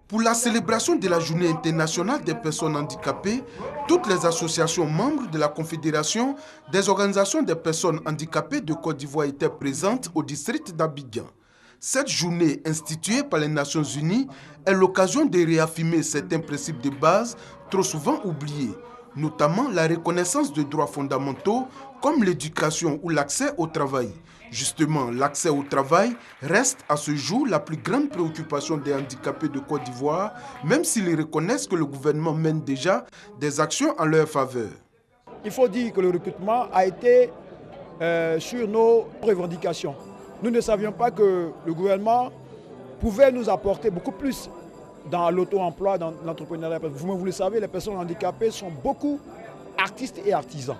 Pour la célébration de la Journée internationale des personnes handicapées, toutes les associations membres de la Confédération des organisations des personnes handicapées de Côte d'Ivoire étaient présentes au district d'Abidjan. Cette journée instituée par les Nations Unies est l'occasion de réaffirmer certains principes de base trop souvent oubliés, notamment la reconnaissance de droits fondamentaux comme l'éducation ou l'accès au travail. Justement, l'accès au travail reste à ce jour la plus grande préoccupation des handicapés de Côte d'Ivoire, même s'ils reconnaissent que le gouvernement mène déjà des actions en leur faveur. Il faut dire que le recrutement a été sur nos revendications. Nous ne savions pas que le gouvernement pouvait nous apporter beaucoup plus dans l'auto-emploi, dans l'entrepreneuriat. Vous le savez, les personnes handicapées sont beaucoup artistes et artisans.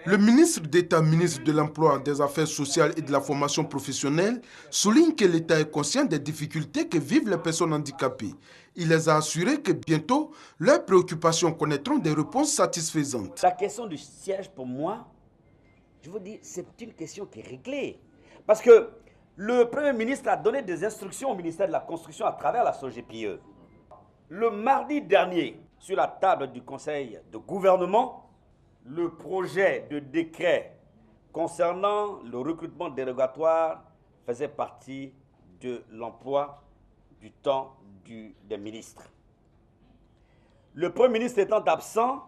Le ministre d'État, ministre de l'Emploi, des Affaires sociales et de la formation professionnelle, souligne que l'État est conscient des difficultés que vivent les personnes handicapées. Il les a assurés que bientôt, leurs préoccupations connaîtront des réponses satisfaisantes. La question du siège, pour moi, je vous dis, c'est une question qui est réglée. Parce que le Premier ministre a donné des instructions au ministère de la Construction à travers la SOGEPIE. Le mardi dernier, sur la table du Conseil de gouvernement, le projet de décret concernant le recrutement dérogatoire faisait partie de l'emploi du temps des ministres. Le Premier ministre étant absent,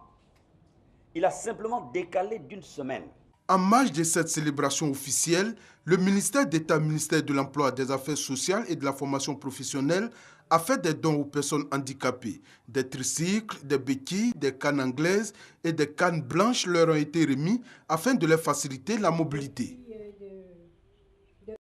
il a simplement décalé d'une semaine. En marge de cette célébration officielle, le ministère d'État, ministère de l'Emploi, des Affaires sociales et de la formation professionnelle a fait des dons aux personnes handicapées. Des tricycles, des béquilles, des cannes anglaises et des cannes blanches leur ont été remis afin de leur faciliter la mobilité.